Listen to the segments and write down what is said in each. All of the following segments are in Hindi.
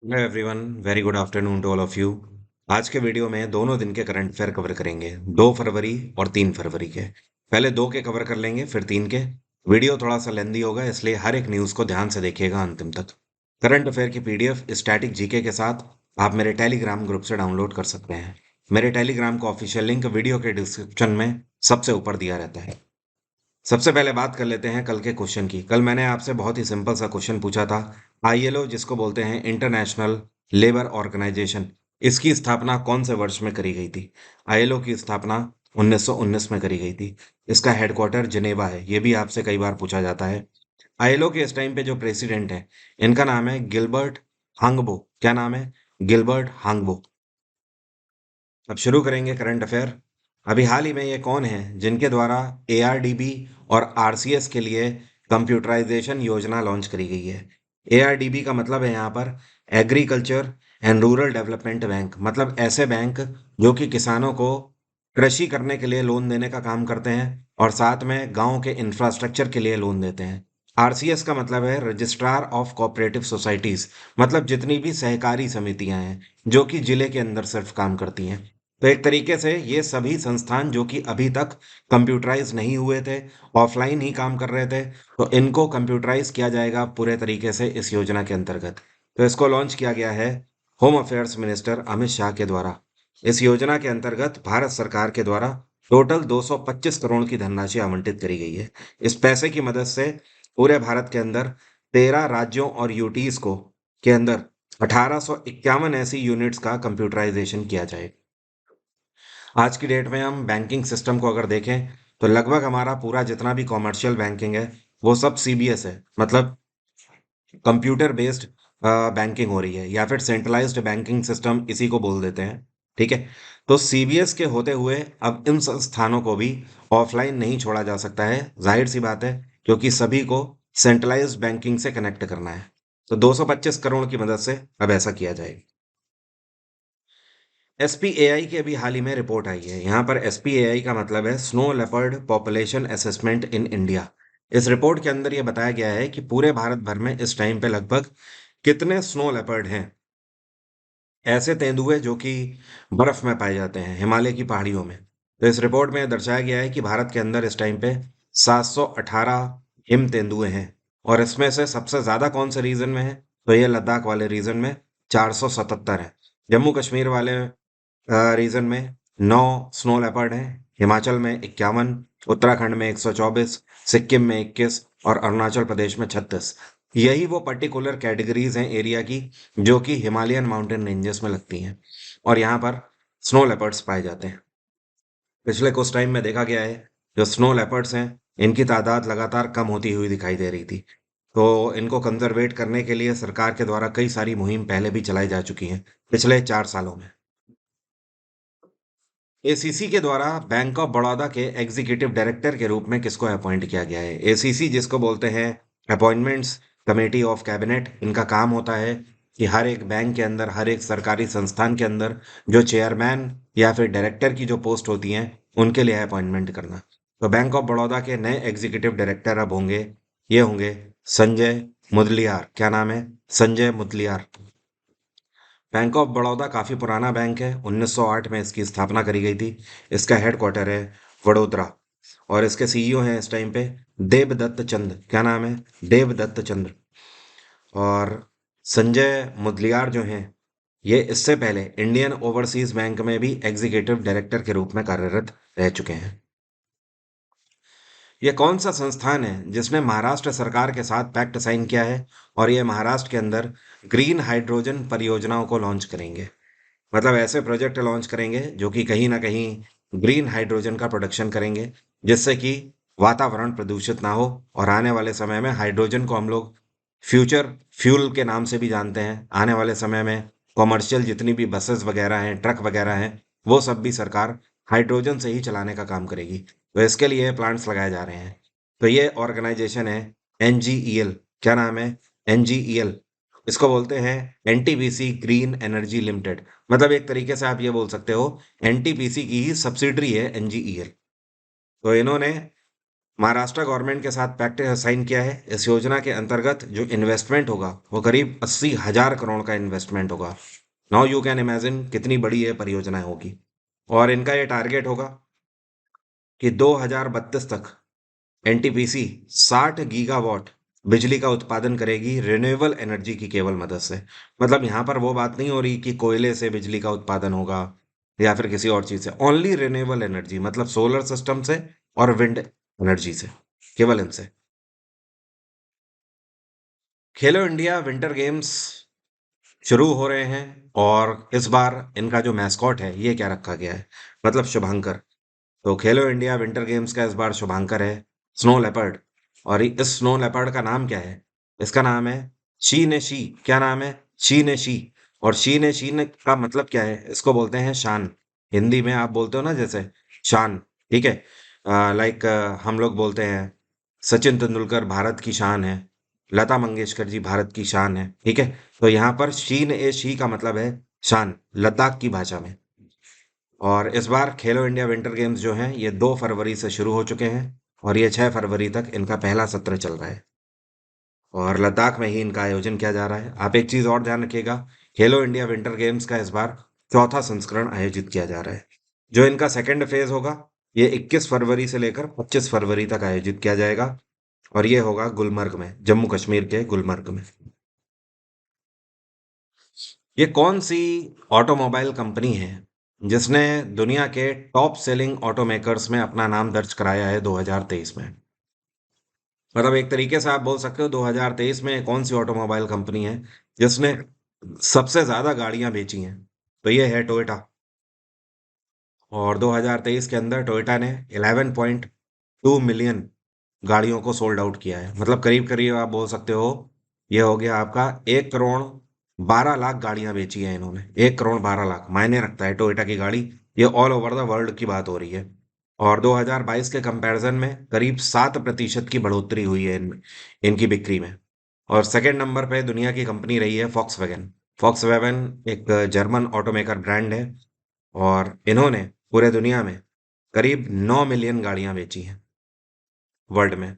Hello everyone, very good afternoon to all of you. आज के वीडियो में दोनों दिन के करंट अफेयर कवर करेंगे, 2 फरवरी और 3 फरवरी के। पहले दो के कवर कर लेंगे, फिर तीन के। वीडियो थोड़ा सा लेंदी होगा, इसलिए हर एक न्यूज़ को ध्यान से देखिएगा अंतिम तक। करंट अफेयर की पीडीएफ स्टैटिक जीके के साथ आप मेरे टेलीग्राम ग्रुप से डाउनलोड कर सकते हैं। मेरे टेलीग्राम का ऑफिशियल लिंक वीडियो के डिस्क्रिप्शन में सबसे ऊपर दिया रहता है। सबसे पहले बात कर लेते हैं कल के क्वेश्चन की। कल मैंने आपसे बहुत ही सिंपल सा क्वेश्चन पूछा था। आईएलओ, जिसको बोलते हैं इंटरनेशनल लेबर ऑर्गेनाइजेशन, इसकी स्थापना कौन से वर्ष में करी गई थी? आईएलओ की स्थापना 1919 में करी गई थी। इसका हेडक्वार्टर जिनेवा है, ये भी आपसे कई बार पूछा जाता है। आईएलओ के इस टाइम पे जो प्रेसिडेंट है, इनका नाम है गिलबर्ट हांगबो। क्या नाम है? गिलबर्ट हांगबो। अब शुरू करेंगे करंट अफेयर। अभी हाल ही में ये कौन है जिनके द्वारा एआरडीबी और आरसीएस के लिए कंप्यूटराइजेशन योजना लॉन्च करी गई है? एआरडीबी का मतलब है यहाँ पर agriculture and rural development bank, मतलब ऐसे बैंक जो कि किसानों को कृषि करने के लिए लोन देने का काम करते हैं और साथ में गांव के इंफ्रास्ट्रक्चर के लिए लोन देते हैं। आरसीएस का मतलब है रजिस्ट्रार ऑफ कोऑपरेटिव सोसाइटीज, मतलब जितनी भी सहकारी समितियां हैं जो कि जिले के अंदर सिर्फ काम करती हैं। तो एक तरीके से ये सभी संस्थान जो कि अभी तक कंप्यूटराइज नहीं हुए थे, ऑफलाइन ही काम कर रहे थे, तो इनको कंप्यूटराइज किया जाएगा पूरे तरीके से इस योजना के अंतर्गत। तो इसको लॉन्च किया गया है home affairs minister Amit Shah के द्वारा। इस योजना के अंतर्गत भारत सरकार के द्वारा टोटल 225 करोड़ की धनराशि आवंटित करी गई है। इस पैसे की मदद से पूरे भारत के अंदर 13 राज्यों और यूटीज को के अंदर 1851 ऐसी यूनिट्स का कंप्यूटराइजेशन किया जाए। आज की डेट में हम बैंकिंग सिस्टम को अगर देखें, तो लगभग हमारा पूरा जितना भी कॉमर्शियल बैंकिंग है, वो सब सीबीएस है, मतलब कंप्यूटर बेस्ड बैंकिंग हो रही है, या फिर सेंट्रलाइज्ड बैंकिंग सिस्टम इसी को बोल देते हैं। ठीक है। तो सीबीएस के होते हुए अब इन संस्थानों को भी ऑफलाइन नहीं छोड़ा जा सकता है, जाहिर सी बात है, क्योंकि सभी को सेंट्रलाइज्ड बैंकिंग से कनेक्ट करना है। तो 225 करोड़ की मदद से अब ऐसा किया जाएगा। एसपीएआई की अभी हाल ही में रिपोर्ट आई है। यहाँ पर एसपीएआई का मतलब है snow leopard population assessment in India. इस रिपोर्ट के अंदर यह बताया गया है कि पूरे भारत भर में इस टाइम पे लगभग कितने स्नो लेपर्ड हैं, ऐसे तेंदुए जो कि बर्फ में पाए जाते हैं हिमालय की पहाड़ियों में। तो इस रिपोर्ट में दर्शाया गया है कि भारत के अंदर इस टाइम पे 718 हिम तेंदुए हैं। और इसमें से सबसे ज्यादा कौन से रीजन में है? तो ये लद्दाख वाले रीजन में 477 है। जम्मू कश्मीर वाले रीजन में 9 स्नो लेपर्ड हैं। हिमाचल में 51, उत्तराखंड में 124, सिक्किम में 21 और अरुणाचल प्रदेश में 36। यही वो पर्टिकुलर कैटेगरीज हैं एरिया की जो कि हिमालयन माउंटेन रेंजेस में लगती हैं, और यहाँ पर स्नो लेपर्ड्स पाए जाते हैं। पिछले कुछ टाइम में देखा गया है, जो स्नो लेपर्ड्स हैं, इनकी तादाद लगातार कम होती हुई दिखाई दे रही थी। तो इनको कंजर्वेट करने के लिए सरकार के द्वारा कई सारी मुहिम पहले भी चलाई जा चुकी हैं पिछले 4 सालों में। एसीसी के द्वारा बैंक ऑफ बड़ौदा के एग्जीक्यूटिव डायरेक्टर के रूप में किसको अपॉइंट किया गया है? एसीसी जिसको बोलते हैं अपॉइंटमेंट्स कमेटी ऑफ कैबिनेट, इनका काम होता है कि हर एक बैंक के अंदर, हर एक सरकारी संस्थान के अंदर जो चेयरमैन या फिर डायरेक्टर की जो पोस्ट होती हैं, उनके लिए अपॉइंटमेंट करना। तो बैंक ऑफ बड़ौदा के नए एग्जीक्यूटिव डायरेक्टर अब होंगे, ये होंगे संजय मुदलियार। क्या नाम है? संजय मुदलियार। बैंक ऑफ बड़ौदा काफ़ी पुराना बैंक है, 1908 में इसकी स्थापना करी गई थी। इसका हेडक्वार्टर है वडोदरा, और इसके सीईओ हैं इस टाइम पे देवदत्त चंद्र। क्या नाम है? देवदत्त चंद्र। और संजय मुदलियार जो हैं, ये इससे पहले इंडियन ओवरसीज बैंक में भी एग्जीक्यूटिव डायरेक्टर के रूप में कार्यरत रह चुके हैं। ये कौन सा संस्थान है जिसने महाराष्ट्र सरकार के साथ पैक्ट साइन किया है और ये महाराष्ट्र के अंदर ग्रीन हाइड्रोजन परियोजनाओं को लॉन्च करेंगे? मतलब ऐसे प्रोजेक्ट लॉन्च करेंगे जो कि कहीं ना कहीं ग्रीन हाइड्रोजन का प्रोडक्शन करेंगे, जिससे कि वातावरण प्रदूषित ना हो, और आने वाले समय में हाइड्रोजन को हम लोग फ्यूचर फ्यूल के नाम से भी जानते हैं। आने वाले समय में कॉमर्शियल जितनी भी बसेस वगैरह हैं, ट्रक वगैरह हैं, वो सब भी सरकार हाइड्रोजन से ही चलाने का काम करेगी। तो इसके लिए प्लांट्स लगाए जा रहे हैं। तो ये ऑर्गेनाइजेशन है एनजीईएल। क्या नाम है? एनजीईएल। इसको बोलते हैं एनटीपीसी ग्रीन एनर्जी लिमिटेड। मतलब एक तरीके से आप ये बोल सकते हो, एनटीपीसी की ही सब्सिडरी है एनजीईएल। तो इन्होंने महाराष्ट्र गवर्नमेंट के साथ पैक्ट साइन किया है। इस योजना के अंतर्गत जो इन्वेस्टमेंट होगा वो करीब 80,000 करोड़ का इन्वेस्टमेंट होगा। नाउ यू कैन इमेजिन कितनी बड़ी ये परियोजना होगी। और इनका ये टारगेट होगा कि 2032 तक एनटीपीसी 60 गीगावाट बिजली का उत्पादन करेगी रिन्यूएबल एनर्जी की केवल मदद से। मतलब यहाँ पर वो बात नहीं हो रही कि कोयले से बिजली का उत्पादन होगा या फिर किसी और चीज से। ओनली रिन्यूएबल एनर्जी, मतलब सोलर सिस्टम से और विंड एनर्जी से, केवल इनसे। खेलो इंडिया विंटर गेम्स शुरू हो रहे हैं और इस बार इनका जो मैस्कॉट है ये क्या रखा गया है, मतलब शुभांकर। तो खेलो इंडिया विंटर गेम्स का इस बार शुभांकर है स्नो लेपर्ड। और इस स्नो लेपर्ड का नाम क्या है? इसका नाम है शी ने शी। क्या नाम है? शी ने शी। और शी ने शी ने का मतलब क्या है? इसको बोलते हैं शान। हिंदी में आप बोलते हो ना जैसे शान, ठीक है। लाइक हम लोग बोलते हैं सचिन तेंदुलकर भारत की शान है, लता मंगेशकर जी भारत की शान है, ठीक है। तो यहाँ पर शी ने शी का मतलब है शान, लद्दाख की भाषा में। और इस बार खेलो इंडिया विंटर गेम्स जो हैं ये 2 फरवरी से शुरू हो चुके हैं और ये 6 फरवरी तक इनका पहला सत्र चल रहा है और लद्दाख में ही इनका आयोजन किया जा रहा है। आप एक चीज और ध्यान रखिएगा, खेलो इंडिया विंटर गेम्स का इस बार चौथा संस्करण आयोजित किया जा रहा है। जो इनका सेकेंड फेज होगा ये 21 फरवरी से लेकर 25 फरवरी तक आयोजित किया जाएगा और ये होगा गुलमर्ग में, जम्मू कश्मीर के गुलमर्ग में। ये कौन सी ऑटोमोबाइल कंपनी है जिसने दुनिया के टॉप सेलिंग ऑटोमेकर्स में अपना नाम दर्ज कराया है 2023 में? मतलब एक तरीके से आप बोल सकते हो 2023 में कौन सी ऑटोमोबाइल कंपनी है जिसने सबसे ज्यादा गाड़ियां बेची हैं? तो ये है टोयोटा। और 2023 के अंदर टोयोटा ने 11.2 मिलियन गाड़ियों को सोल्ड आउट किया है। मतलब करीब करीब आप बोल सकते हो ये हो गया आपका 1 करोड़ 12 लाख गाड़ियां बेची हैं इन्होंने। 1 करोड़ 12 लाख मायने रखता है टोयोटा की गाड़ी। ये ऑल ओवर द वर्ल्ड की बात हो रही है। और 2022 के कंपैरिजन में करीब 7% की बढ़ोतरी हुई है इनकी बिक्री में। और सेकंड नंबर पे दुनिया की कंपनी रही है फॉक्स वैगन। फॉक्स वैगन एक जर्मन ऑटोमेकर ब्रांड है और इन्होंने पूरे दुनिया में करीब 9 मिलियन गाड़ियां बेची हैं वर्ल्ड में।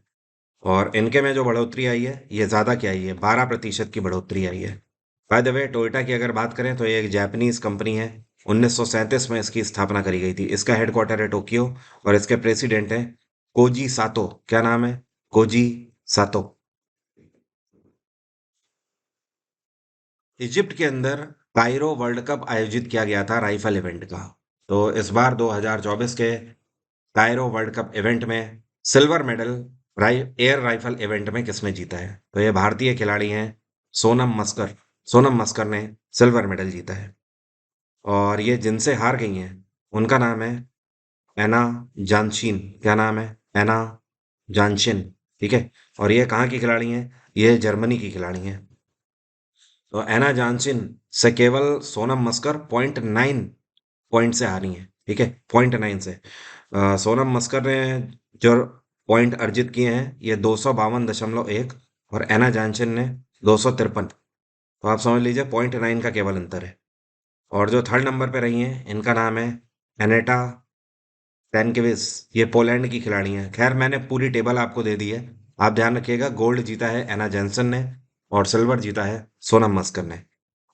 और इनके में जो बढ़ोतरी आई है ये ज्यादा क्या आई है, 12% की बढ़ोतरी आई है। बाय द वे टोयोटा की अगर बात करें तो ये एक जापानीज कंपनी है। 1937 में इसकी स्थापना करी गई थी। इसका हेडक्वार्टर है टोक्यो और इसके प्रेसिडेंट हैं कोजी सातो। क्या नाम है? कोजी सातो। इजिप्ट के अंदर कायरो वर्ल्ड कप आयोजित किया गया था राइफल इवेंट का। तो इस बार 2024 के कायरो वर्ल्ड कप इवेंट में silver medal air rifle event में किसने जीता है? तो ये भारतीय खिलाड़ी हैं सोनम मस्कर। सोनम मस्कर ने सिल्वर मेडल जीता है। और ये जिनसे हार गई हैं उनका नाम है एना जानशीन। क्या नाम है? एना जानशिन, ठीक है। और ये कहाँ की खिलाड़ी हैं? ये जर्मनी की खिलाड़ी हैं। तो एना जानशिन से केवल सोनम मस्कर 0.9 पॉइंट से हारी हैं, ठीक है, 0.9 से। सोनम मस्कर ने जो पॉइंट अर्जित किए हैं ये 252.1 और एना जानशिन ने 253। तो आप समझ लीजिए 0.9 का केवल अंतर है। और जो थर्ड नंबर पे रही हैं इनका नाम है एनेटा टैनकेविस। ये पोलैंड की खिलाड़ी हैं। खैर मैंने पूरी टेबल आपको दे दी है, आप ध्यान रखिएगा। गोल्ड जीता है एना जेंसन ने और सिल्वर जीता है सोनम मस्कर ने।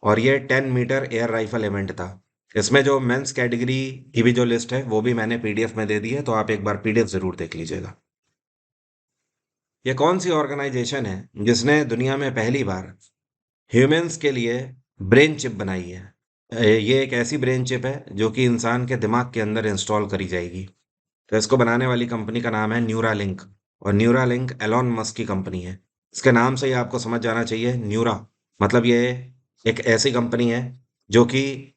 और ये 10 मीटर एयर राइफल इवेंट था। इसमें जो मेंस कैटेगरी की भी जो लिस्ट है वो भी मैंने पीडीएफ में दे दी है, तो आप एक बार पीडीएफ जरूर देख लीजिएगा। ये कौन सी ऑर्गेनाइजेशन है जिसने दुनिया में पहली बार ह्यूमंस के लिए ब्रेन चिप बनाई है? ये एक ऐसी ब्रेन चिप है जो कि इंसान के दिमाग के अंदर इंस्टॉल करी जाएगी। तो इसको बनाने वाली कंपनी का नाम है न्यूरालिंक। और न्यूरालिंक एलॉन मस्क की कंपनी है। इसके नाम से ही आपको समझ जाना चाहिए न्यूरा, मतलब ये एक ऐसी कंपनी है जो कि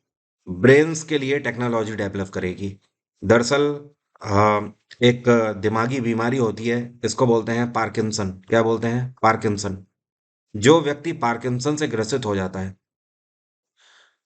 ब्रेन्स के लिए टेक्नोलॉजी डेवलप करेगी। दरअसल एक दिमागी बीमारी होती है, इसको बोलते हैं पार्किंसन। क्या बोलते हैं? पार्किंसन। जो व्यक्ति पार्किंसन से ग्रसित हो जाता है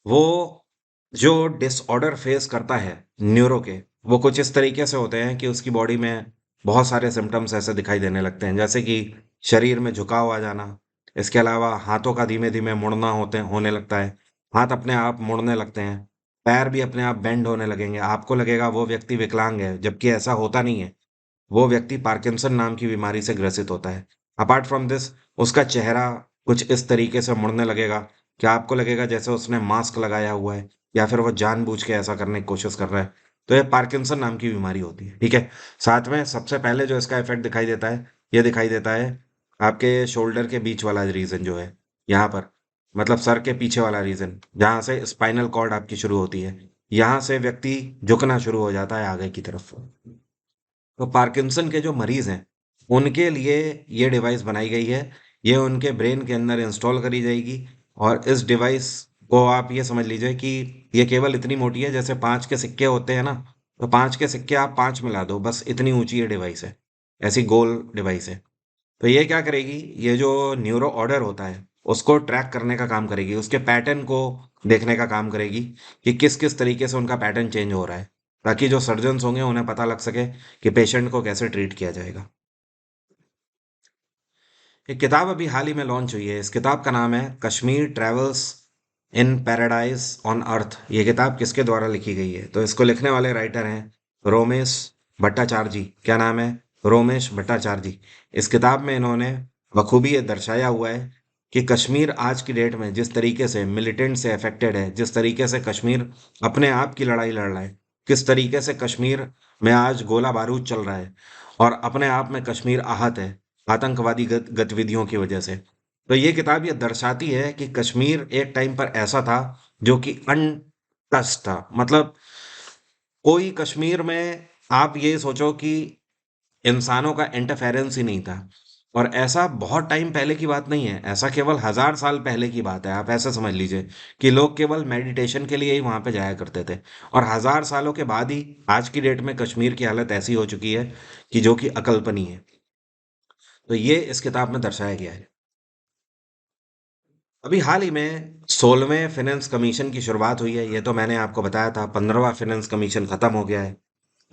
वो जो डिसऑर्डर फेस करता है न्यूरो के, वो कुछ इस तरीके से होते हैं कि उसकी बॉडी में बहुत सारे सिम्टम्स ऐसे दिखाई देने लगते हैं, जैसे कि शरीर में झुकाव आ जाना। इसके अलावा हाथों का धीमे धीमे मुड़ना होने लगता है। हाथ अपने आप मुड़ने लगते हैं। पैर भी अपने आप बेंड होने लगेंगे। आपको लगेगा वो व्यक्ति विकलांग है, जबकि ऐसा होता नहीं है। वो व्यक्ति पार्किंसन नाम की बीमारी से ग्रसित होता है। अपार्ट फ्रॉम दिस, उसका चेहरा कुछ इस तरीके से मुड़ने लगेगा कि आपको लगेगा जैसे उसने मास्क लगाया हुआ है, या फिर वो जानबूझ के ऐसा करने की कोशिश कर रहा है। तो ये पार्किंसन नाम की बीमारी होती है, ठीक है। साथ में सबसे पहले जो इसका इफेक्ट दिखाई देता है, ये दिखाई देता है आपके शोल्डर के बीच वाला रीजन जो है, यहाँ पर, मतलब सर के पीछे वाला रीजन, जहाँ से स्पाइनल कॉर्ड आपकी शुरू होती है, यहाँ से व्यक्ति झुकना शुरू हो जाता है आगे की तरफ। तो पार्किंसन के जो मरीज हैं, उनके लिए ये डिवाइस बनाई गई है। ये उनके ब्रेन के अंदर इंस्टॉल करी जाएगी, और इस डिवाइस को आप ये समझ लीजिए कि ये केवल इतनी मोटी है जैसे 5 के सिक्के होते हैं ना, तो 5 के सिक्के आप 5 मिला दो, बस इतनी ऊंची ये डिवाइस है। ऐसी गोल डिवाइस है। तो ये क्या करेगी, ये जो न्यूरो ऑर्डर होता है उसको ट्रैक करने का काम करेगी, उसके पैटर्न को देखने का काम करेगी कि किस किस तरीके से उनका पैटर्न चेंज हो रहा है, ताकि जो सर्जन्स होंगे उन्हें पता लग सके कि पेशेंट को कैसे ट्रीट किया जाएगा। एक किताब अभी हाल ही में लॉन्च हुई है। इस किताब का नाम है Kashmir travels in paradise on earth. ये किताब किसके द्वारा लिखी गई है, तो इसको लिखने वाले राइटर हैं रोमेश भट्टाचार्य जी। क्या नाम है? रोमेश भट्टाचार्य जी। इस किताब में इन्होंने बखूबी ये दर्शाया हुआ है कि कश्मीर आज की डेट में जिस तरीके से मिलिटेंट से अफेक्टेड है, जिस तरीके से कश्मीर अपने आप की लड़ाई लड़ रहा है, किस तरीके से कश्मीर में आज गोला बारूद चल रहा है, और अपने आप में कश्मीर आहत है आतंकवादी गतिविधियों की वजह से। तो ये किताब ये दर्शाती है कि कश्मीर एक टाइम पर ऐसा था जो कि अनटच था। मतलब कोई कश्मीर में, आप ये सोचो कि इंसानों का इंटरफेरेंस ही नहीं था। और ऐसा बहुत टाइम पहले की बात नहीं है, ऐसा केवल 1000 साल पहले की बात है। आप ऐसा समझ लीजिए कि लोग केवल मेडिटेशन के लिए ही वहां पे जाया करते थे, और 1000 सालों के बाद ही आज की डेट में कश्मीर की हालत ऐसी हो चुकी है कि जो कि अकल्पनीय है। तो ये इस किताब में दर्शाया गया है। अभी हाल ही में 16वें फाइनेंस कमीशन की शुरुआत हुई है। ये तो मैंने आपको बताया था, 15वां फाइनेंस कमीशन खत्म हो गया है।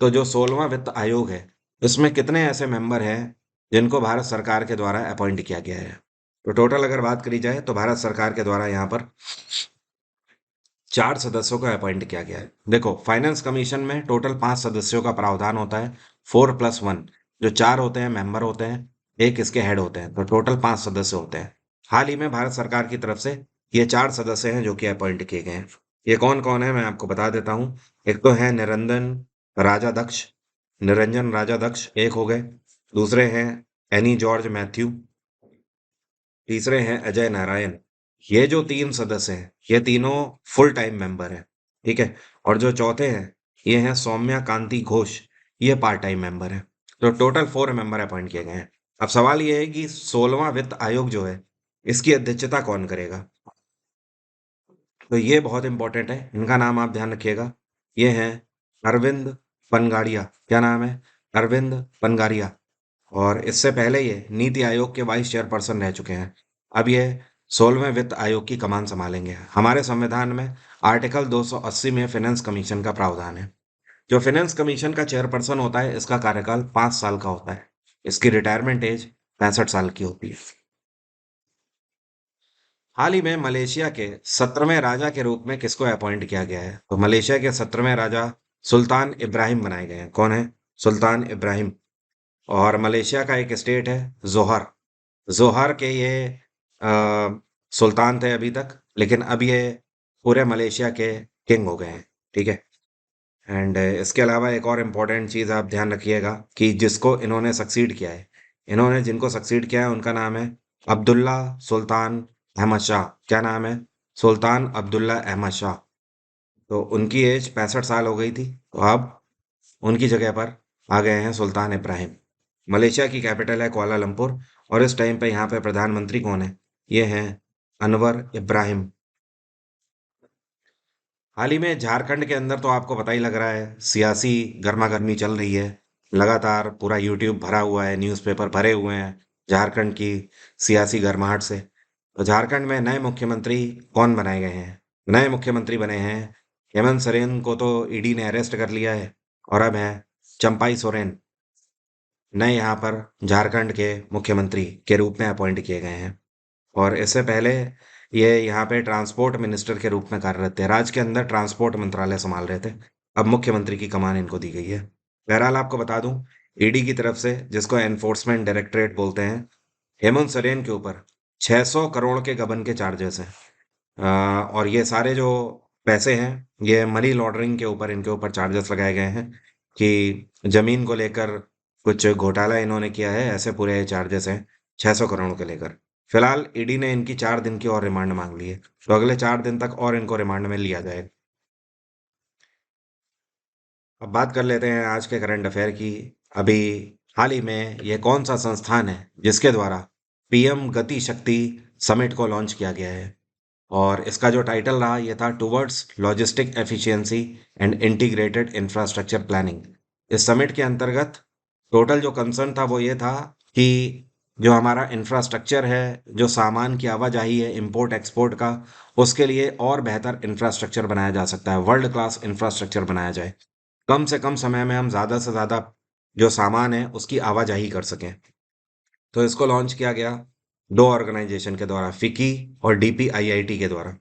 तो जो 16वां वित्त आयोग है, इसमें कितने ऐसे मेंबर हैं जिनको भारत सरकार के द्वारा अपॉइंट किया गया है? तो टोटल अगर बात करी जाए तो भारत सरकार के द्वारा यहाँ पर 4 सदस्यों को अपॉइंट किया गया है। देखो, फाइनेंस कमीशन में टोटल 5 सदस्यों का प्रावधान होता है, 4+1। जो 4 होते हैं मेंबर होते हैं, एक इसके हेड होते हैं, तो टोटल 5 सदस्य होते हैं। हाल ही में भारत सरकार की तरफ से ये 4 सदस्य हैं जो कि अपॉइंट किए गए हैं। ये कौन कौन है मैं आपको बता देता हूँ। एक तो है निरंजन राजा दक्ष एक हो गए। दूसरे हैं एनी जॉर्ज मैथ्यू। तीसरे हैं अजय नारायण। ये जो 3 सदस्य हैं, ये तीनों फुल टाइम मेंबर हैं, ठीक है। और जो चौथे हैं, ये हैं सौम्या कांति घोष। ये पार्ट टाइम मेंबर हैं। तो टोटल 4 मेंबर अपॉइंट किए गए हैं। अब सवाल ये है कि 16वां वित्त आयोग जो है, इसकी अध्यक्षता कौन करेगा? तो ये बहुत इंपॉर्टेंट है, इनका नाम आप ध्यान रखिएगा। ये हैं अरविंद पनगाड़िया। क्या नाम है? अरविंद पनगारिया। और इससे पहले ये नीति आयोग के वाइस चेयरपर्सन रह चुके हैं। अब ये 16वें वित्त आयोग की कमान संभालेंगे। हमारे संविधान में आर्टिकल 280 में फाइनेंस कमीशन का प्रावधान है। जो फाइनेंस कमीशन का चेयरपर्सन होता है, इसका कार्यकाल 5 साल का होता है। इसकी रिटायरमेंट एज 65 साल की होती है। हाल ही में मलेशिया के 17वें राजा के रूप में किसको अपॉइंट किया गया है? तो मलेशिया के 17वें राजा सुल्तान इब्राहिम बनाए गए हैं। कौन है? सुल्तान इब्राहिम। और मलेशिया का एक स्टेट है जोहर। जोहर के ये अ, सुल्तान थे अभी तक, लेकिन अब ये पूरे मलेशिया के किंग हो गए हैं, ठीक है। एंड इसके अलावा एक और इम्पोर्टेंट चीज़ आप ध्यान रखिएगा कि जिसको इन्होंने सक्सीड किया है, इन्होंने जिनको सक्सीड किया है उनका नाम है अब्दुल्ला सुल्तान अहमद शाह। क्या नाम है? सुल्तान अब्दुल्ला अहमद शाह। तो उनकी एज 65 साल हो गई थी, तो अब उनकी जगह पर आ गए हैं सुल्तान इब्राहिम। मलेशिया की कैपिटल है कुआलालंपुर। और इस टाइम पे यहाँ पे प्रधानमंत्री कौन है? ये हैं अनवर इब्राहिम। हाल ही में झारखंड के अंदर तो आपको पता ही लग रहा है, सियासी गर्मा गर्मी चल रही है। लगातार पूरा यूट्यूब भरा हुआ है, न्यूज़पेपर भरे हुए हैं झारखंड की सियासी गर्माहट से। तो झारखंड में नए मुख्यमंत्री कौन बनाए गए हैं? नए मुख्यमंत्री बने हैं हेमंत सोरेन को तो ईडी ने अरेस्ट कर लिया है, और अब है चंपाई सोरेन नए यहाँ पर झारखंड के मुख्यमंत्री के रूप में अपॉइंट किए गए हैं। और इससे पहले ये यहाँ पे ट्रांसपोर्ट मिनिस्टर के रूप में कार्यरत थे, राज्य के अंदर ट्रांसपोर्ट मंत्रालय संभाल रहे थे। अब मुख्यमंत्री की कमान इनको दी गई है। बहरहाल आपको बता दूं ईडी की तरफ से, जिसको एनफोर्समेंट डायरेक्टरेट बोलते हैं, हेमंत सोरेन के ऊपर 600 करोड़ के गबन के चार्जेस हैं। और ये सारे जो पैसे हैं, ये मनी लॉन्ड्रिंग के ऊपर इनके ऊपर चार्जेस लगाए गए हैं कि जमीन को लेकर कुछ घोटाला इन्होंने किया है, ऐसे पूरे चार्जेस हैं 600 करोड़ के लेकर। फिलहाल ईडी ने इनकी 4 दिन की और रिमांड मांग ली है, तो अगले 4 दिन तक और इनको रिमांड में लिया जाएगा। अब बात कर लेते हैं आज के करंट अफेयर की। अभी हाल ही में ये कौन सा संस्थान है जिसके द्वारा पीएम गति शक्ति समिट को लॉन्च किया गया है? और इसका जो टाइटल रहा ये था towards logistic efficiency and integrated infrastructure planning. इस समिट के अंतर्गत टोटल जो कंसर्न था वो ये था कि जो हमारा इंफ्रास्ट्रक्चर है, जो सामान की आवाजाही है इंपोर्ट एक्सपोर्ट का, उसके लिए और बेहतर इंफ्रास्ट्रक्चर बनाया जा सकता है, वर्ल्ड क्लास इंफ्रास्ट्रक्चर बनाया जाए, कम से कम समय में हम ज़्यादा से ज़्यादा जो सामान है उसकी आवाजाही कर सकें। तो इसको लॉन्च किया गया दो ऑर्गेनाइजेशन के द्वारा, फिकी और डीपीआईआईटी के द्वारा।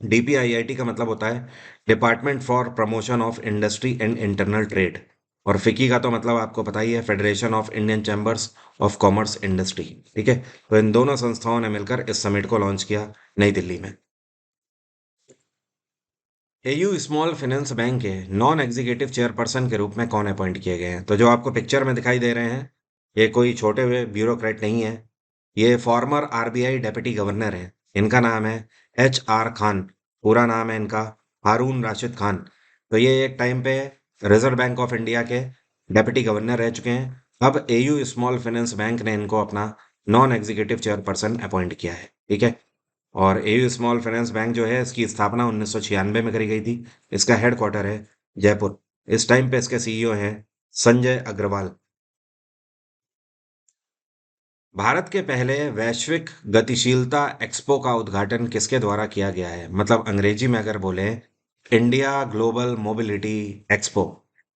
डीपीआईआईटी का मतलब होता है department for promotion of industry and internal trade, और फिकी का तो मतलब आपको पता ही है, federation of Indian chambers of commerce industry. ठीक है, तो इन दोनों संस्थाओं ने मिलकर इस समिट को लॉन्च किया नई दिल्ली में। एयू स्मॉल फाइनेंस बैंक के नॉन एग्जीक्यूटिव चेयरपर्सन के रूप में कौन अपॉइंट किए गए हैं? तो जो आपको पिक्चर में दिखाई दे रहे हैं, ये कोई छोटे हुए ब्यूरोक्रेट नहीं है। ये फॉर्मर आरबीआई डेप्यूटी गवर्नर है। इनका नाम है HR खान। पूरा नाम है इनका हारून राशिद खान। तो ये एक टाइम पे रिजर्व बैंक ऑफ इंडिया के डेप्यूटी गवर्नर रह चुके हैं। अब एयू स्मॉल फाइनेंस बैंक ने इनको अपना नॉन एग्जीक्यूटिव चेयरपर्सन अपॉइंट किया है। ठीक है, और एयू स्मॉल फाइनेंस बैंक जो है इसकी स्थापना 1996 में करी गई थी। इसका हेडक्वार्टर है जयपुर। इस टाइम पे इसके सीईओ हैं संजय अग्रवाल। भारत के पहले वैश्विक गतिशीलता एक्सपो का उद्घाटन किसके द्वारा किया गया है? मतलब अंग्रेजी में अगर बोले, इंडिया ग्लोबल मोबिलिटी एक्सपो,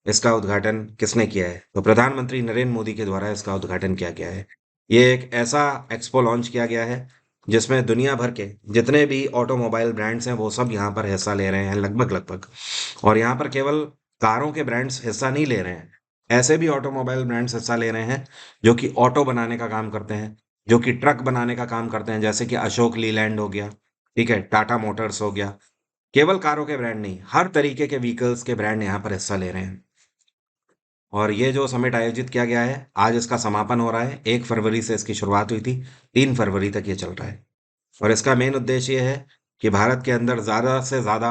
इसका उद्घाटन किसने किया है? तो प्रधानमंत्री नरेंद्र मोदी के द्वारा इसका उद्घाटन किया गया है। ये एक ऐसा एक्सपो लॉन्च किया गया है जिसमें दुनिया भर के जितने भी ऑटोमोबाइल ब्रांड्स हैं वो सब यहाँ पर हिस्सा ले रहे हैं, लगभग लगभग। और यहाँ पर केवल कारों के ब्रांड्स हिस्सा नहीं ले रहे हैं, ऐसे भी ऑटोमोबाइल ब्रांड्स हिस्सा ले रहे हैं जो कि ऑटो बनाने का काम करते हैं, जो कि ट्रक बनाने का काम करते हैं, जैसे कि अशोक लीलैंड हो गया, ठीक है, टाटा मोटर्स हो गया। केवल कारों के ब्रांड नहीं, हर तरीके के व्हीकल्स के ब्रांड यहाँ पर हिस्सा ले रहे हैं। और ये जो समिट आयोजित किया गया है, आज इसका समापन हो रहा है। 1 फरवरी से इसकी शुरुआत हुई थी, 3 फरवरी तक ये चल रहा है। और इसका मेन उद्देश्य ये है कि भारत के अंदर ज़्यादा से ज़्यादा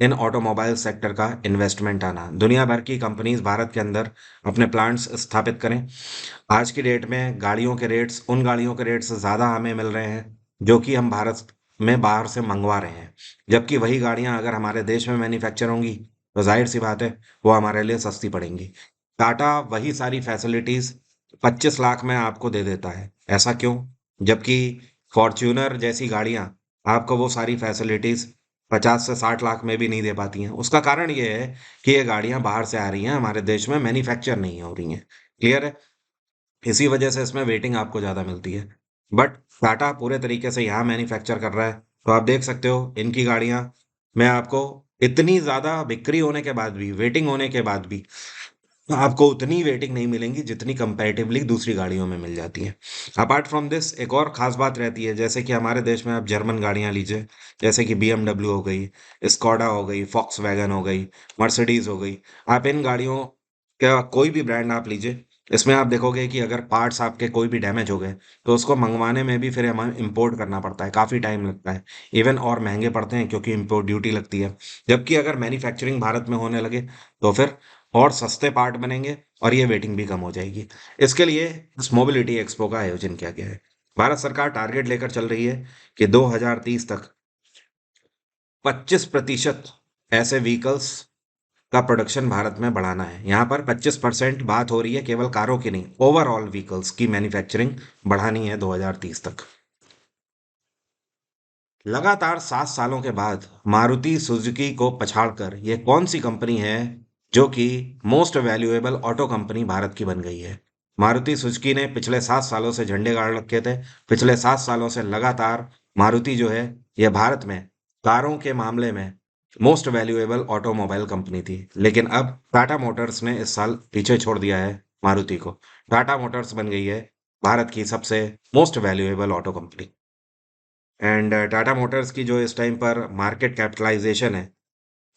इन ऑटोमोबाइल सेक्टर का इन्वेस्टमेंट आना, दुनिया भर की कंपनीज भारत के अंदर अपने प्लांट्स स्थापित करें। आज की डेट में गाड़ियों के रेट्स, उन गाड़ियों के रेट्स ज़्यादा हमें मिल रहे हैं जो कि हम भारत में बाहर से मंगवा रहे हैं, जबकि वही गाड़ियां अगर हमारे देश में मैन्युफैक्चर होंगी तो जाहिर सी बात है वो हमारे लिए सस्ती पड़ेंगी। टाटा वही सारी फैसिलिटीज़ 25 लाख में आपको दे देता है। ऐसा क्यों? जबकि फॉर्च्यूनर जैसी गाड़ियां आपको वो सारी फैसिलिटीज़ 50 से 60 लाख में भी नहीं दे पाती हैं। उसका कारण ये है कि ये गाड़ियां बाहर से आ रही हैं, हमारे देश में मैन्युफैक्चर नहीं हो रही हैं। क्लियर है? इसी वजह से इसमें वेटिंग आपको ज़्यादा मिलती है। बट टाटा पूरे तरीके से यहाँ मैन्युफैक्चर कर रहा है, तो आप देख सकते हो इनकी गाड़ियाँ मैं आपको इतनी ज़्यादा बिक्री होने के बाद भी, वेटिंग होने के बाद भी, आपको उतनी वेटिंग नहीं मिलेंगी जितनी कंपैरेटिवली दूसरी गाड़ियों में मिल जाती हैं। अपार्ट फ्रॉम दिस एक और ख़ास बात रहती है, जैसे कि हमारे देश में आप जर्मन गाड़ियाँ लीजिए, जैसे कि BMW हो गई, स्कोडा हो गई, वॉक्सवैगन हो गई, मर्सिडीज़ हो गई। आप इन गाड़ियों का कोई भी ब्रांड आप लीजिए, इसमें आप देखोगे कि अगर पार्ट्स आपके कोई भी डैमेज हो गए तो उसको मंगवाने में भी फिर हमें इंपोर्ट करना पड़ता है, काफ़ी टाइम लगता है, इवन और महंगे पड़ते हैं क्योंकि इंपोर्ट ड्यूटी लगती है। जबकि अगर मैन्युफैक्चरिंग भारत में होने लगे तो फिर और सस्ते पार्ट बनेंगे और ये वेटिंग भी कम हो जाएगी। इसके लिए इस मोबिलिटी एक्सपो का आयोजन किया गया है। भारत सरकार टारगेट लेकर चल रही है कि 2030 तक 25% ऐसे व्हीकल्स का प्रोडक्शन भारत में बढ़ाना है। यहाँ पर 25% बात हो रही है केवल कारों की नहीं, ओवरऑल व्हीकल्स की मैन्युफैक्चरिंग बढ़ानी है 2030 तक। लगातार 7 सालों के बाद मारुति सुजुकी को पछाड़कर ये कौन सी कंपनी है जो कि most valuable auto company Bharat की बन गई है? मारुति सुजुकी ने पिछले 7 सालों से झंडे गाड़ रखे थे। पिछले 7 सालों से लगातार मारुति जो है ये भारत में कारों के मामले में मोस्ट वैल्यूएबल ऑटोमोबाइल कंपनी थी, लेकिन अब टाटा मोटर्स ने इस साल पीछे छोड़ दिया है मारुति को। टाटा मोटर्स बन गई है भारत की सबसे most valuable auto company. And Tata Motors की जो इस टाइम पर मार्केट कैपिटलाइजेशन है,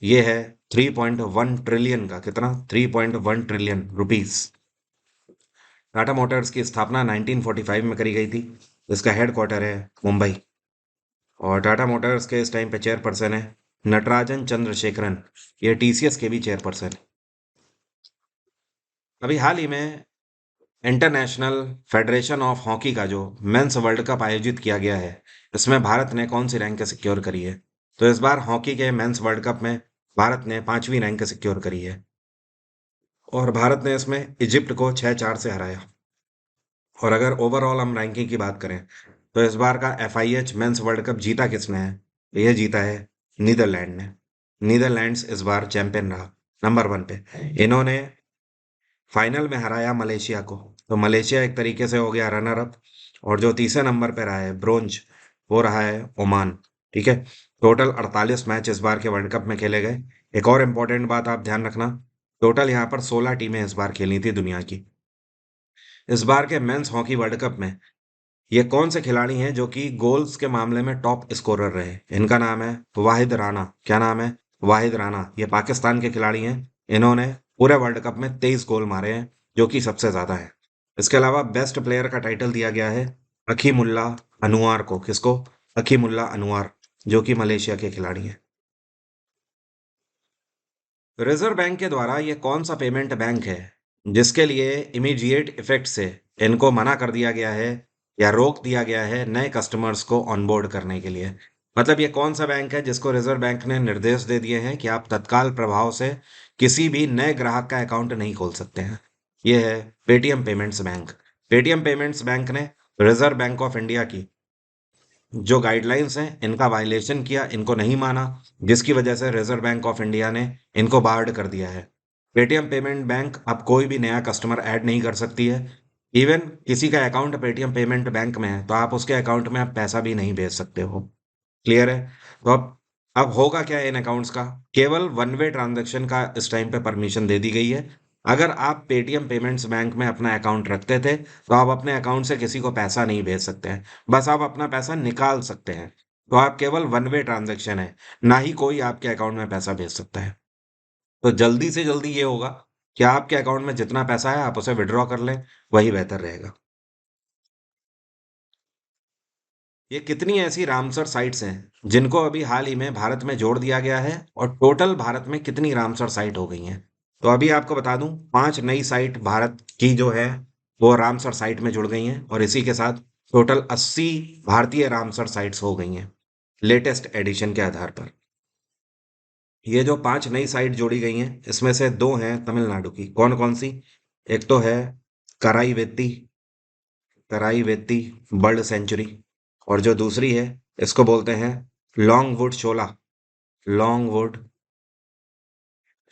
ये है 3.1 ट्रिलियन का। कितना? 3.1 ट्रिलियन रुपीस। टाटा मोटर्स की स्थापना 1945 में करी गई थी। इसका हेडक्वार्टर है मुंबई। और टाटा मोटर्स के इस टाइम पे चेयरपर्सन है नटराजन चंद्रशेखरन। ये टीसीएस के भी चेयरपर्सन है। अभी हाल ही में इंटरनेशनल फेडरेशन ऑफ हॉकी का जो मेंस वर्ल्ड कप आयोजित किया गया है, इसमें भारत ने कौन सी रैंक सिक्योर करी है? तो इस बार हॉकी के मेंस वर्ल्ड कप में भारत ने 5वीं रैंक सिक्योर करी है। और भारत ने इसमें इजिप्ट को 6-4 से हराया। और अगर ओवरऑल हम रैंकिंग की बात करें, तो इस बार का FIH मेंस वर्ल्ड कप जीता किसने है? तो ये जीता है नीदरलैंड ने। नीदरलैंड्स इस बार चैंपियन रहा, नंबर 1 पे। इन्होंने फाइनल में हराया मलेशिया को। तो मलेशिया एक तरीके से हो गया रनर अप। और जो तीसरे नंबर पे रहा है ब्रोंज, वो रहा है ओमान। ठीक है। टोटल 48 मैच इस बार के वर्ल्ड कप में खेले गए। एक और इम्पोर्टेंट बात आप ध्यान रखना, टोटल यहाँ पर 16 टीमें इस बार खेली थी दुनिया की। इस बार के मेंस हॉकी वर्ल्ड कप में ये कौन से खिलाड़ी हैं जो कि गोल्स के मामले में टॉप स्कोरर रहे? इनका नाम है वाहिद राना। क्या नाम है? वाहिद राना। ये पाकिस्तान के खिलाड़ी हैं। इन्होंने पूरे वर्ल्ड कप में 23 गोल मारे हैं, जो कि सबसे ज्यादा है। इसके अलावा बेस्ट प्लेयर का टाइटल दिया गया है अकीमुल्ला अनवर को। किसको? अकीमुल्ला अनवर, जो कि मलेशिया के खिलाड़ी हैं। रिजर्व बैंक के द्वारा ये कौन सा पेमेंट बैंक है जिसके लिए इमीडिएट इफेक्ट से इनको मना कर दिया गया है या रोक दिया गया है नए कस्टमर्स को ऑनबोर्ड करने के लिए? मतलब ये कौन सा बैंक है जिसको रिजर्व बैंक ने निर्देश दे दिए हैं कि आप तत्काल प्रभाव से किसी भी नए ग्राहक का अकाउंट नहीं खोल सकते हैं? ये है Paytm payments bank. Paytm payments bank ने रिजर्व बैंक ऑफ इंडिया की जो गाइडलाइंस हैं इनका वायलेशन किया, इनको नहीं माना, जिसकी वजह से रिजर्व बैंक ऑफ इंडिया ने इनको बार्ड कर दिया है। पेटीएम पेमेंट बैंक अब कोई भी नया कस्टमर ऐड नहीं कर सकती है। इवन किसी का अकाउंट पेटीएम पेमेंट बैंक में है तो आप उसके अकाउंट में आप पैसा भी नहीं भेज सकते हो। क्लियर है? तो अब होगा क्या इन अकाउंट्स का? केवल वन वे ट्रांजैक्शन का इस टाइम पे परमिशन दे दी गई है। अगर आप पेटीएम पेमेंट्स बैंक में अपना अकाउंट रखते थे तो आप अपने अकाउंट से किसी को पैसा नहीं भेज सकते हैं, बस आप अपना पैसा निकाल सकते हैं। तो आप केवल वन वे ट्रांजैक्शन है, ना ही कोई आपके अकाउंट में पैसा भेज सकता है। तो जल्दी से जल्दी ये होगा कि आपके अकाउंट में जितना पैसा है आप उसे विड्रॉ कर लें, वही बेहतर रहेगा। ये कितनी ऐसी रामसर साइट्स हैं जिनको अभी हाल ही में भारत में जोड़ दिया गया है, और टोटल भारत में कितनी रामसर साइट हो गई हैं? तो अभी आपको बता दूं, 5 नई साइट भारत की जो है वो रामसर साइट में जुड़ गई हैं, और इसी के साथ टोटल 80 भारतीय रामसर साइट्स हो गई हैं लेटेस्ट एडिशन के आधार पर। ये जो 5 नई साइट जोड़ी गई हैं, इसमें से दो हैं तमिलनाडु की। कौन कौन सी? एक तो है कराई वेत्ती, कराई वेत्ती बर्ड सेंचुरी। और जो दूसरी है, इसको बोलते हैं लॉन्गवुड शोला, लॉन्गवुड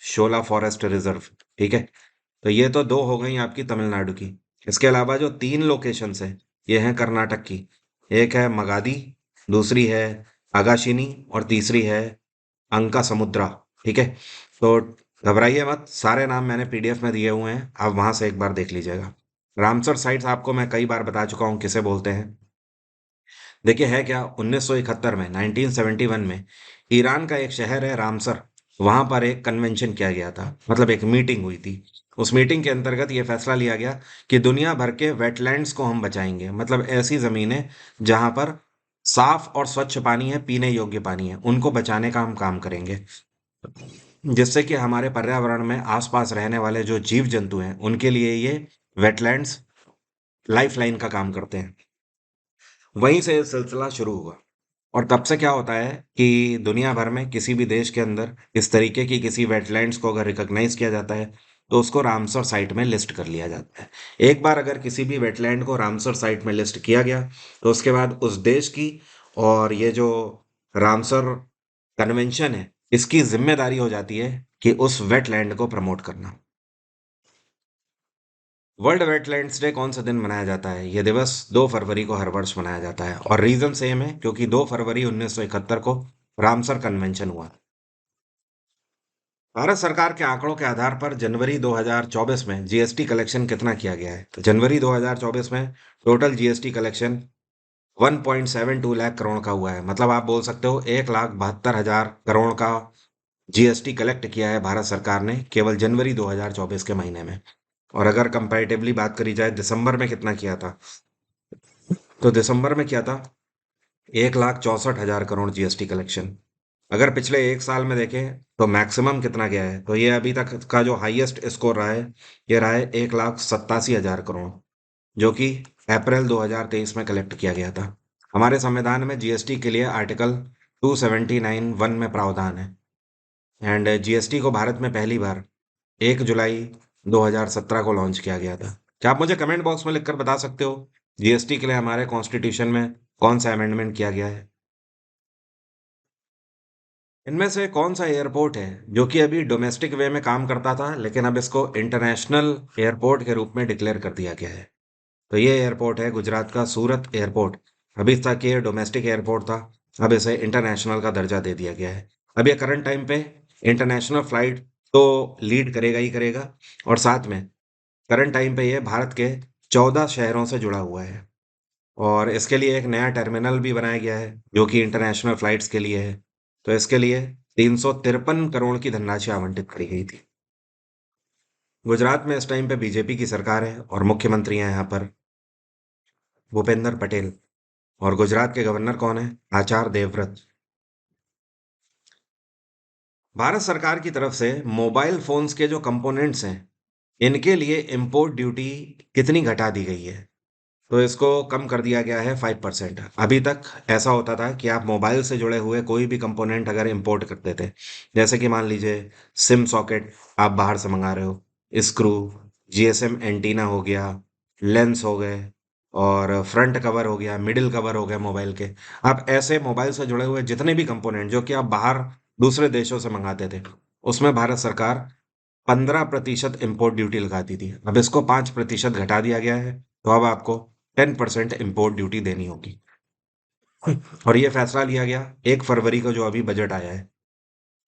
शोला फॉरेस्ट रिजर्व। ठीक है। तो ये तो दो हो गई आपकी तमिलनाडु की। इसके अलावा जो 3 लोकेशंस हैं, ये हैं कर्नाटक की। एक है मगादी, दूसरी है अगाशिनी, और तीसरी है अंका समुद्रा। ठीक है। तो घबराइए मत, सारे नाम मैंने पीडीएफ में दिए हुए हैं, आप वहां से एक बार देख लीजिएगा। रामसर साइट्स आपको मैं कई बार बता चुका हूँ किसे बोलते हैं। देखिए है क्या, 1971 में, 1971 में ईरान का एक शहर है रामसर, वहां पर एक कन्वेंशन किया गया था, मतलब एक मीटिंग हुई थी। उस मीटिंग के अंतर्गत ये फैसला लिया गया कि दुनिया भर के वेटलैंड्स को हम बचाएंगे, मतलब ऐसी जमीनें जहां पर साफ और स्वच्छ पानी है, पीने योग्य पानी है, उनको बचाने का हम काम करेंगे, जिससे कि हमारे पर्यावरण में आसपास रहने वाले जो जीव जंतु हैं उनके लिए ये वेटलैंड्स लाइफलाइन का काम करते हैं। वहीं से ये सिलसिला शुरू हुआ। और तब से क्या होता है कि दुनिया भर में किसी भी देश के अंदर इस तरीके की किसी वेटलैंड्स को अगर रिकॉग्नाइज किया जाता है, तो उसको रामसर साइट में लिस्ट कर लिया जाता है। एक बार अगर किसी भी वेटलैंड को रामसर साइट में लिस्ट किया गया, तो उसके बाद उस देश की और ये जो रामसर कन्वेंशन है, इसकी जिम्मेदारी हो जाती है कि उस वेटलैंड को प्रमोट करना। वर्ल्ड वेटलैंड्स डे कौन सा दिन मनाया जाता है? यह दिवस 2 फरवरी को हर वर्ष मनाया जाता है, और रीजन सेम है, क्योंकि 2 फरवरी 1971 को रामसर कन्वेंशन हुआ। भारत सरकार के आंकड़ों के आधार पर जनवरी 2024 में जीएसटी कलेक्शन कितना किया गया है? तो जनवरी 2024 में total GST collection 1.72 lakh crore का हुआ है। मतलब आप बोल सकते हो 1,72,000 करोड़ का जीएसटी कलेक्ट किया है भारत सरकार ने केवल जनवरी 2024 के महीने में। और अगर कंपैरेटिवली बात करी जाए दिसंबर में कितना किया था, तो दिसंबर में किया था 1,64,000 करोड़ जीएसटी कलेक्शन। अगर पिछले एक साल में देखें तो मैक्सिमम कितना गया है, तो ये अभी तक का जो हाईएस्ट स्कोर रहा है, ये रहा है 1,87,000 करोड़, जो कि अप्रैल 2023 में कलेक्ट किया गया था। हमारे संविधान में जीएसटी के लिए आर्टिकल 279(1) में प्रावधान है। एंड जीएसटी को भारत में पहली बार 1 जुलाई 2017 को लॉन्च किया गया था। क्या आप मुझे कमेंट बॉक्स में लिखकर बता सकते हो जीएसटी के लिए हमारे कॉन्स्टिट्यूशन में कौन सा अमेंडमेंट किया गया है? इनमें से कौन सा एयरपोर्ट है जो कि अभी डोमेस्टिक वे में काम करता था लेकिन अब इसको इंटरनेशनल एयरपोर्ट के रूप में डिक्लेयर कर दिया गया है? तो ये एयरपोर्ट है गुजरात का सूरत एयरपोर्ट। अभी तक ये डोमेस्टिक एयरपोर्ट था, अब इसे इंटरनेशनल का दर्जा दे दिया गया है। अब ये करंट टाइम पे इंटरनेशनल फ्लाइट तो लीड करेगा ही करेगा, और साथ में करंट टाइम पे ये भारत के 14 शहरों से जुड़ा हुआ है। और इसके लिए एक नया टर्मिनल भी बनाया गया है जो कि इंटरनेशनल फ्लाइट्स के लिए है। तो इसके लिए 353 करोड़ की धनराशि आवंटित करी गई थी। गुजरात में इस टाइम पे बीजेपी की सरकार है और मुख्यमंत्री हैं यहाँ पर भूपेंद्र पटेल। और गुजरात के गवर्नर कौन है? आचार्य देवव्रत। भारत सरकार की तरफ से मोबाइल फोन्स के जो कंपोनेंट्स हैं, इनके लिए इंपोर्ट ड्यूटी कितनी घटा दी गई है? तो इसको कम कर दिया गया है 5%। अभी तक ऐसा होता था कि आप मोबाइल से जुड़े हुए कोई भी कंपोनेंट अगर इंपोर्ट करते थे, जैसे कि मान लीजिए सिम सॉकेट आप बाहर से मंगा रहे हो, स्क्रू, जीएसएम एंटीना हो गया, लेंस हो गए, और फ्रंट कवर हो गया, मिडिल कवर हो गया मोबाइल के। आप ऐसे मोबाइल से जुड़े हुए जितने भी कंपोनेंट जो कि आप बाहर दूसरे देशों से मंगाते थे, उसमें भारत सरकार 15% इम्पोर्ट ड्यूटी लगाती थी। अब इसको 5% घटा दिया गया है, तो अब आपको 10% इम्पोर्ट ड्यूटी देनी होगी। और ये फैसला लिया गया 1 फरवरी को, जो अभी बजट आया है।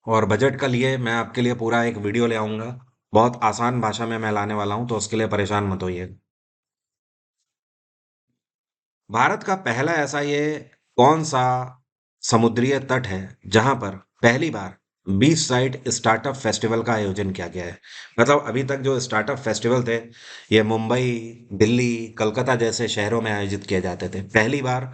और बजट का लिए मैं आपके लिए पूरा एक वीडियो ले आऊंगा, बहुत आसान भाषा में मैं लाने वाला हूं, तो उसके लिए परेशान मत होइए। भारत का पहला ऐसा ये कौन सा समुद्रीय तट है जहां पर पहली बार बीच साइड स्टार्टअप फेस्टिवल का आयोजन किया गया है? मतलब अभी तक जो स्टार्टअप फेस्टिवल थे, ये मुंबई, दिल्ली, कलकत्ता जैसे शहरों में आयोजित किए जाते थे। पहली बार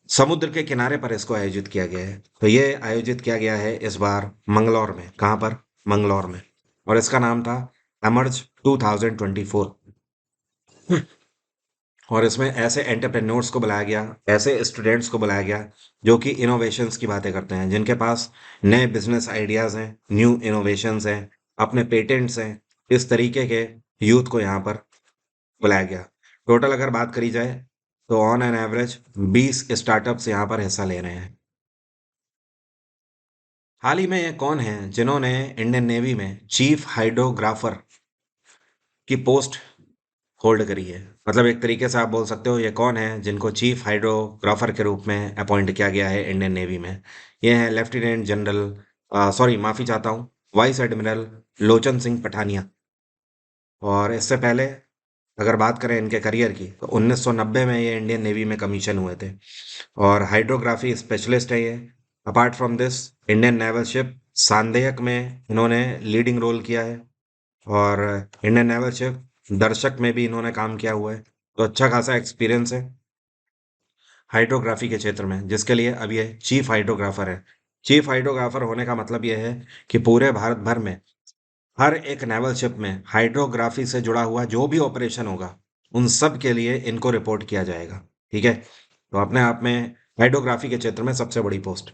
समुद्र के किनारे पर इसको आयोजित किया गया है। तो ये आयोजित किया गया है इस बार मंगलौर में। कहाँ पर? मंगलौर में। और इसका नाम था एमर्ज 2024। और इसमें ऐसे एंटरप्रेन्योर्स को बुलाया गया, ऐसे स्टूडेंट्स को बुलाया गया जो कि इनोवेशंस की बातें करते हैं, जिनके पास नए बिजनेस आइडियाज हैं, न्यू इनोवेशंस हैं, अपने पेटेंट्स हैं। इस तरीके के यूथ को यहाँ पर बुलाया गया। टोटल अगर बात करी जाए तो ऑन एन एवरेज 20 स्टार्टअप्स यहाँ पर हिस्सा ले रहे हैं। हाल ही में ये कौन है जिन्होंने इंडियन नेवी में चीफ हाइड्रोग्राफर की पोस्ट होल्ड करी है? मतलब एक तरीके से आप बोल सकते हो ये कौन है जिनको चीफ हाइड्रोग्राफर के रूप में अपॉइंट किया गया है इंडियन नेवी में? ये है लेफ्टिनेंट जनरल, सॉरी माफी चाहता हूँ, वाइस एडमिरल लोचन सिंह पठानिया। और इससे पहले अगर बात करें इनके करियर की, तो 1990 में ये इंडियन नेवी में कमीशन हुए थे और हाइड्रोग्राफी स्पेशलिस्ट है ये। Apart from this, Indian naval ship Sandhayak में इन्होंने लीडिंग रोल किया है। और इंडियन नेवल शिप दर्शक में भी इन्होंने काम किया हुआ है। तो अच्छा खासा एक्सपीरियंस है हाइड्रोग्राफी के क्षेत्र में, जिसके लिए अब ये चीफ हाइड्रोग्राफर है। चीफ हाइड्रोग्राफर होने का मतलब यह है कि पूरे भारत भर में हर एक नेवल शिप में हाइड्रोग्राफी से जुड़ा हुआ जो भी ऑपरेशन होगा, उन सब के लिए इनको रिपोर्ट किया जाएगा। ठीक है? तो अपने आप में हाइड्रोग्राफी के क्षेत्र में सबसे बड़ी पोस्ट।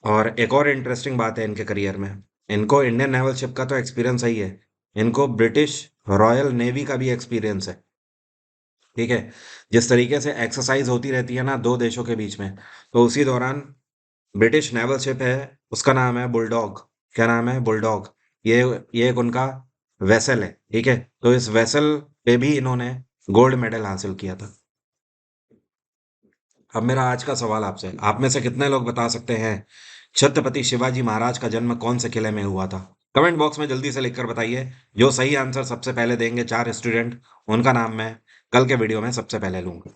और एक और इंटरेस्टिंग बात है इनके करियर में, इनको इंडियन नेवल शिप का तो एक्सपीरियंस ही है, इनको ब्रिटिश रॉयल नेवी का भी एक्सपीरियंस है। ठीक है? जिस तरीके से एक्सरसाइज होती रहती है ना दो देशों के बीच में, तो उसी दौरान ब्रिटिश नेवल शिप है, उसका नाम है बुलडॉग। क्या नाम है? बुलडॉग। ये एक उनका वेसल है। ठीक है? तो इस वेसल पे भी इन्होंने गोल्ड मेडल हासिल किया था। अब मेरा आज का सवाल आपसे, आप में से कितने लोग बता सकते हैं छत्रपति शिवाजी महाराज का जन्म कौन से किले में हुआ था? कमेंट बॉक्स में जल्दी से लिखकर बताइए। जो सही आंसर सबसे पहले देंगे 4 स्टूडेंट, उनका नाम मैं कल के वीडियो में सबसे पहले लूंगा।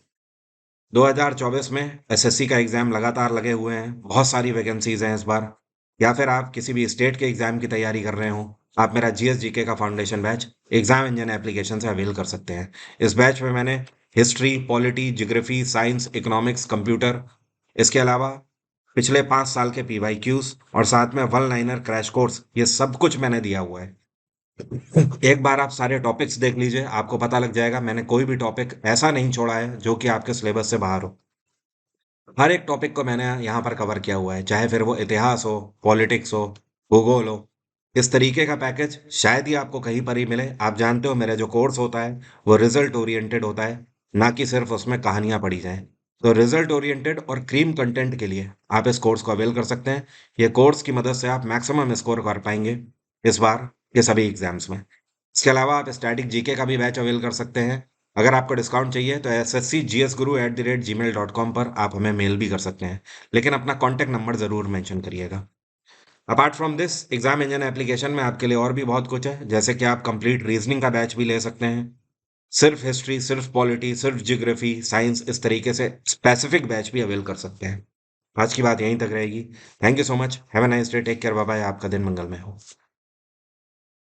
2024 में एसएससी का एग्जाम लगातार लगे हुए हैं, बहुत सारी वैकेंसीज हैं इस बार। या फिर आप किसी भी स्टेट के एग्जाम की तैयारी कर रहे हो, आप मेरा जीएस जीके का foundation batch exam engine application से अवेल कर सकते हैं। इस बैच में मैंने history, polity, geography, science, economics, computer, इसके अलावा पिछले 5 साल के पीवाईक्यूज और साथ में वन लाइनर क्रैश कोर्स, ये सब कुछ मैंने दिया हुआ है। एक बार आप सारे टॉपिक्स देख लीजिए, आपको पता लग जाएगा मैंने कोई भी टॉपिक ऐसा नहीं छोड़ा है जो कि आपके सिलेबस से बाहर हो। हर एक टॉपिक को मैंने यहाँ पर कवर किया हुआ है, चाहे फिर वो इतिहास हो, पॉलिटिक्स हो, भूगोल हो। इस तरीके का पैकेज शायद ही आपको कहीं पर ही मिले। आप जानते हो मेरा जो कोर्स होता है वो रिजल्ट ओरिएंटेड होता है, ना कि सिर्फ उसमें कहानियां पढ़ी जाएं। तो रिजल्ट ओरिएंटेड और क्रीम कंटेंट के लिए आप इस कोर्स को अवेल कर सकते हैं। ये कोर्स की मदद से आप मैक्सिमम स्कोर कर पाएंगे इस बार के सभी एग्जाम्स में। इसके अलावा आप स्टैटिक जीके का भी बैच अवेल कर सकते हैं। अगर आपको डिस्काउंट चाहिए तो sscgsguru@gmail.com पर आप हमें मेल भी कर सकते हैं, लेकिन अपना कॉन्टैक्ट नंबर ज़रूर मेंशन करिएगा। Apart from this exam engine application में आपके लिए और भी बहुत कुछ है, जैसे कि आप कंप्लीट रीजनिंग का बैच भी ले सकते हैं। सिर्फ हिस्ट्री, सिर्फ पॉलिटी, सिर्फ ज्योग्राफी, साइंस, इस तरीके से स्पेसिफिक बैच भी अवेल कर सकते हैं। आज की बात यहीं तक रहेगी। Thank you so much. Have a nice day. Take care. Bye bye. आपका दिन मंगलमय हो।